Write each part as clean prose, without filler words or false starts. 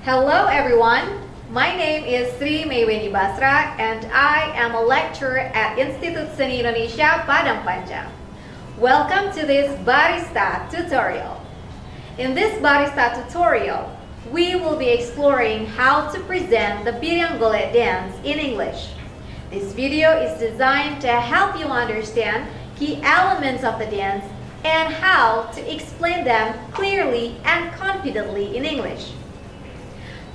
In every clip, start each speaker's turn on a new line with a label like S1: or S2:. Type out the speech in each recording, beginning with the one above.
S1: Hello everyone, my name is Sri Mayweni Basra and I am a lecturer at Institut Seni Indonesia Padang Panjang. Welcome to this Barista tutorial. In this Barista tutorial, we will be exploring how to present the Piriang Golek dance in English. This video is designed to help you understand key elements of the dance and how to explain them clearly and confidently in English.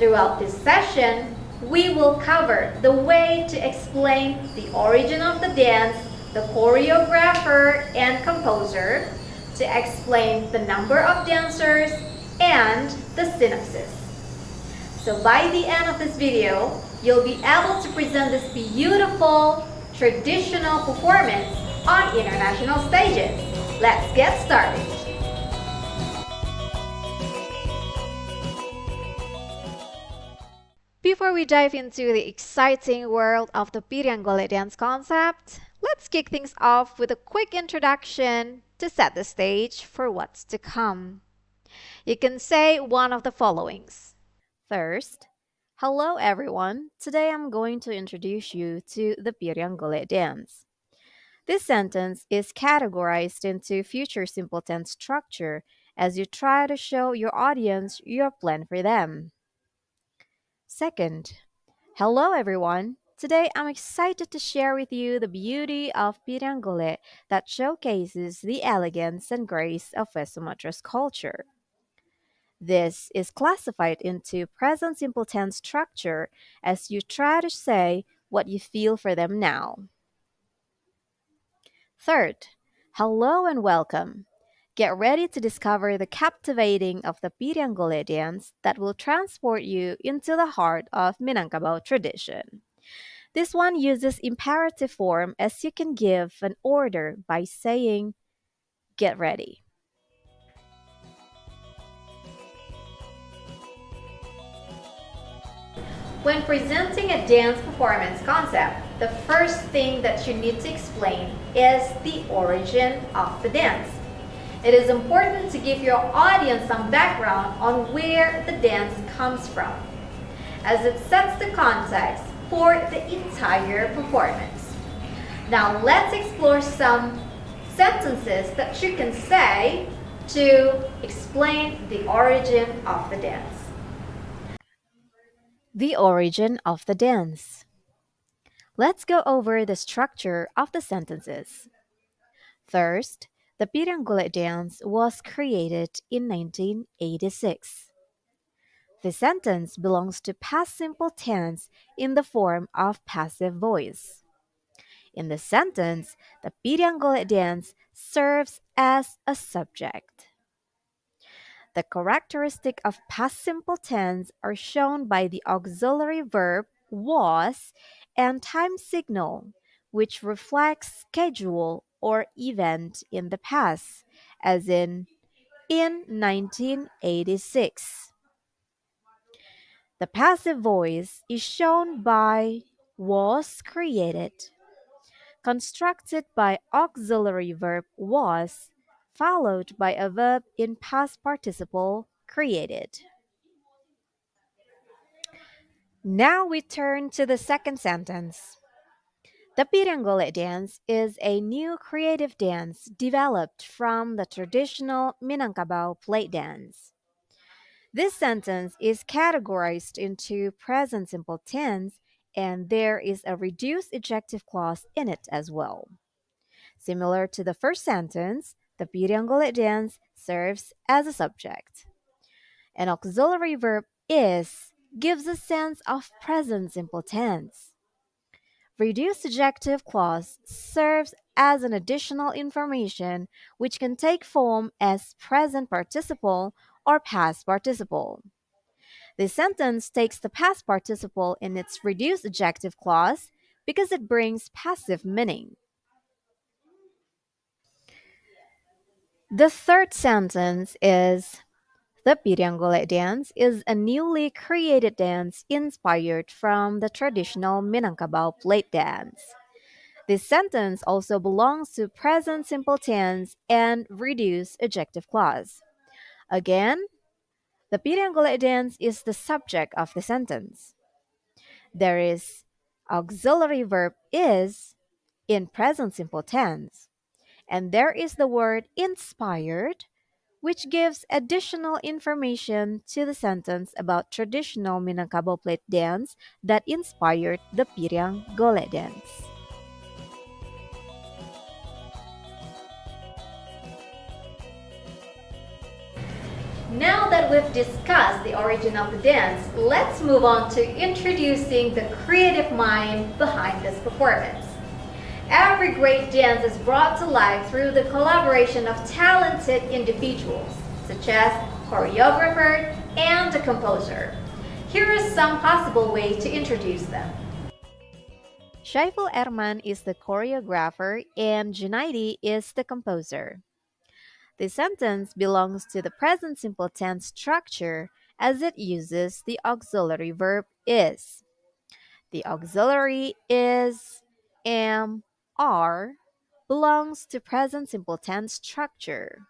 S1: Throughout this session, we will cover the way to explain the origin of the dance, the choreographer and composer, to explain the number of dancers, and the synopsis. So by the end of this video, you'll be able to present this beautiful traditional performance on international stages. Let's get started. Before we dive into the exciting world of the Piriang Golek dance concept, let's kick things off with a quick introduction to set the stage for what's to come. You can say one of the followings. First, hello everyone. Today I'm going to introduce you to the Piriang Golek dance. This sentence is categorized into future simple tense structure as you try to show your audience your plan for them. Second, hello everyone. Today I'm excited to share with you the beauty of Piriang Golek that showcases the elegance and grace of West Sumatra's culture. This is classified into present simple tense structure as you try to say what you feel for them now. Third, hello and welcome. Get ready to discover the captivating of the Piriang Golek dance that will transport you into the heart of Minangkabau tradition. This one uses imperative form as you can give an order by saying, get ready. When presenting a dance performance concept, the first thing that you need to explain is the origin of the dance. It is important to give your audience some background on where the dance comes from, as it sets the context for the entire performance. Now let's explore some sentences that you can say to explain the origin of the dance. The origin of the dance. Let's go over the structure of the sentences. First, the Piriang Golek dance was created in 1986. The sentence belongs to past simple tense in the form of passive voice. In the sentence, the Piriang Golek dance serves as a subject. The characteristic of past simple tense are shown by the auxiliary verb was and time signal, which reflects schedule or event in the past, as in 1986. The passive voice is shown by was created, constructed by auxiliary verb was, followed by a verb in past participle created. Now we turn to the second sentence. The Piriang Golek dance is a new creative dance developed from the traditional Minangkabau plate dance. This sentence is categorized into present simple tense and there is a reduced ejective clause in it as well. Similar to the first sentence, the Piriang Golek dance serves as a subject. An auxiliary verb is gives a sense of present simple tense. Reduced ejective clause serves as an additional information which can take form as present participle or past participle. This sentence takes the past participle in its reduced ejective clause because it brings passive meaning. The third sentence is the Piriang Golek dance is a newly created dance inspired from the traditional Minangkabau plate dance. This sentence also belongs to present simple tense and reduced ejective clause. Again,
S2: The Piriang Golek dance is the subject of the sentence. There is auxiliary verb is in present simple tense, and there is the word inspired, which gives additional information to the sentence about traditional Minangkabau plate dance that inspired the Piriang Golek dance.
S1: Now that we've discussed the origin of the dance, let's move on to introducing the creative mind behind this performance. Every great dance is brought to life through the collaboration of talented individuals, such as choreographer and the composer. Here is some possible ways to introduce them.
S2: Shaiful Erman is the choreographer and Junaidi is the composer. The sentence belongs to the present simple tense structure as it uses the auxiliary verb is. The auxiliary is, am, are belongs to present simple tense structure.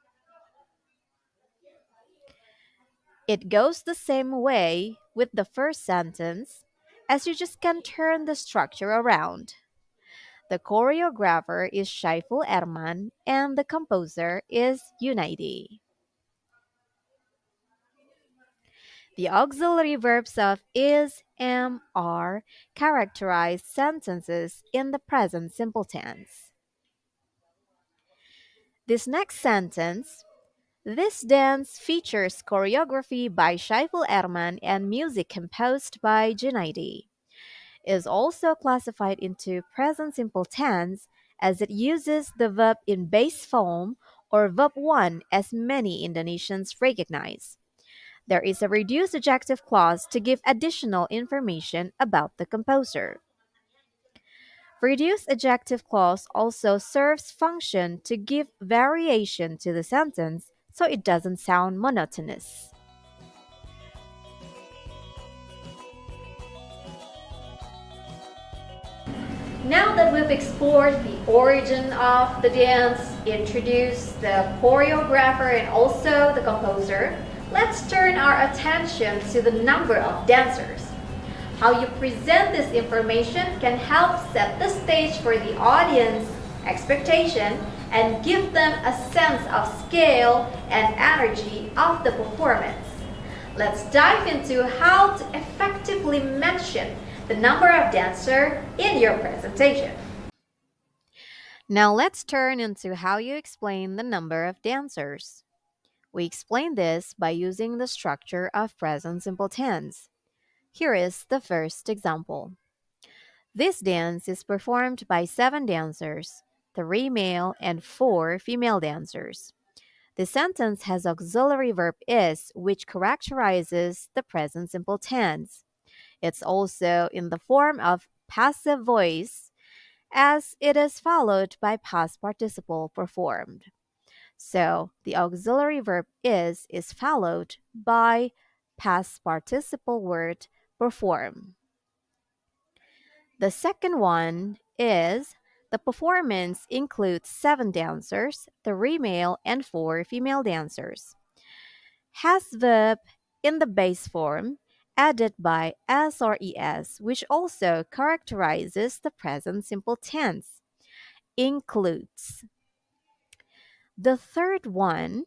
S2: It goes the same way with the first sentence as you just can turn the structure around. The choreographer is Shaiful Erman and the composer is Yunaidi. The auxiliary verbs of is, am, are characterize sentences in the present simple tense. This next sentence, this dance features choreography by Shaiful Erman and music composed by Junaidi, is also classified into present simple tense as it uses the verb in base form or verb 1 as many Indonesians recognize. There is a reduced adjective clause to give additional information about the composer. Reduced adjective clause also serves function to give variation to the sentence so it doesn't sound monotonous.
S1: Now that we've explored the origin of the dance, introduced the choreographer and also the composer, let's turn our attention to the number of dancers. How you present this information can help set the stage for the audience expectation and give them a sense of scale and energy of the performance. Let's dive into how to effectively mention the number of dancers in your presentation.
S2: Now let's turn into how you explain the number of dancers. We explain this by using the structure of present simple tense. Here is the first example. This dance is performed by 7 dancers, 3 male and 4 female dancers. The sentence has auxiliary verb is, which characterizes the present simple tense. It's also in the form of passive voice, as it is followed by past participle performed. So the auxiliary verb is followed by past participle word perform. The second one is the performance includes 7 dancers, 3 male and 4 female dancers. Has verb in the base form added by s or es, which also characterizes the present simple tense. Includes. The third one,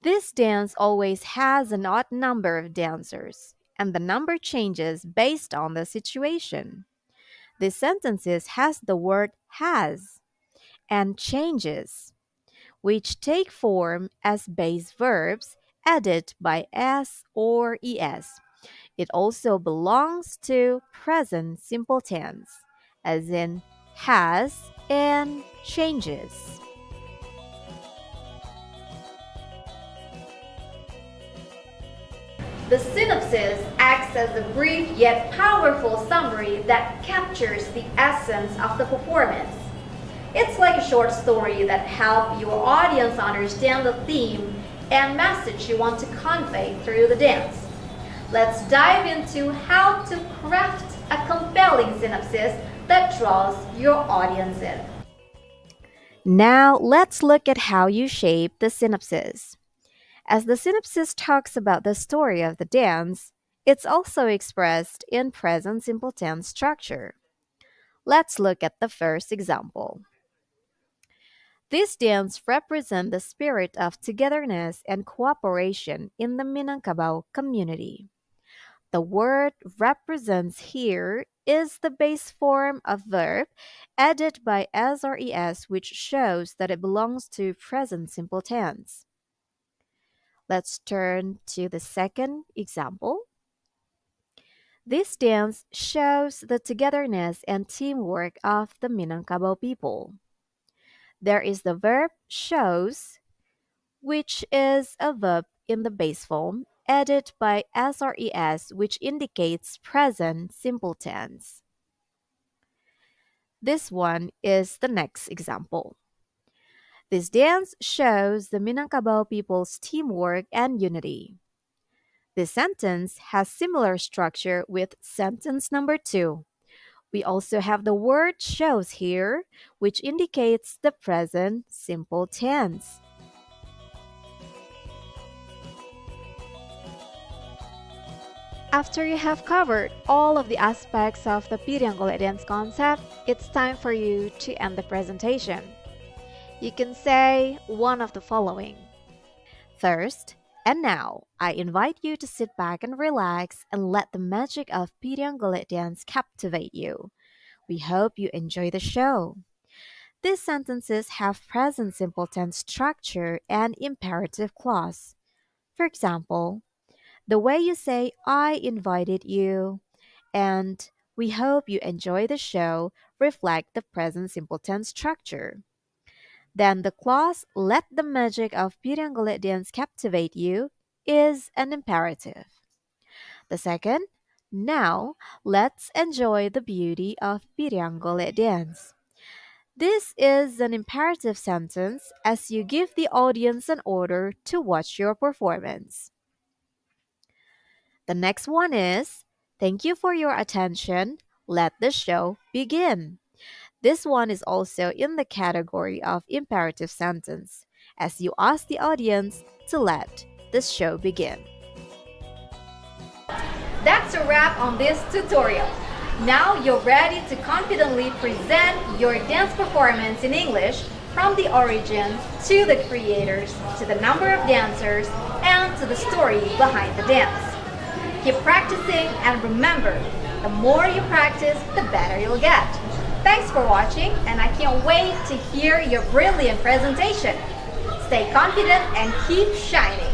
S2: this dance always has an odd number of dancers, and the number changes based on the situation. This sentences has the word has and changes, which take form as base verbs added by s or es. It also belongs to present simple tense, as in has and changes.
S1: The synopsis acts as a brief yet powerful summary that captures the essence of the performance. It's like a short story that helps your audience understand the theme and message you want to convey through the dance. Let's dive into how to craft a compelling synopsis that draws your audience in.
S2: Now let's look at how you shape the synopsis. As the synopsis talks about the story of the dance, it's also expressed in present simple tense structure. Let's look at the first example. This dance represents the spirit of togetherness and cooperation in the Minangkabau community. The word represents here is the base form of verb added by SRES, which shows that it belongs to present simple tense. Let's turn to the second example. This dance shows the togetherness and teamwork of the Minangkabau people. There is the verb shows, which is a verb in the base form, added by SRES, which indicates present simple tense. This one is the next example. This dance shows the Minangkabau people's teamwork and unity. This sentence has similar structure with sentence number 2. We also have the word shows here, which indicates the present simple tense.
S1: After you have covered all of the aspects of the Piriang Golek dance concept, it's time for you to end the presentation. You can say one of the following.
S2: First, and now, I invite you to sit back and relax and let the magic of Piriang Golek dance captivate you. We hope you enjoy the show. These sentences have present simple tense structure and imperative clause. For example, the way you say I invited you and we hope you enjoy the show reflect the present simple tense structure. Then the clause let the magic of Piriang Golek dance captivate you is an imperative. The second, now let's enjoy the beauty of Piriang Golek dance. This is an imperative sentence as you give the audience an order to watch your performance. The next one is, thank you for your attention. Let the show begin. This one is also in the category of imperative sentence, as you ask the audience to let the show begin.
S1: That's a wrap on this tutorial. Now you're ready to confidently present your dance performance in English from the origin to the creators, to the number of dancers, and to the story behind the dance. Keep practicing and remember, the more you practice, the better you'll get. Thanks for watching and I can't wait to hear your brilliant presentation. Stay confident and keep shining.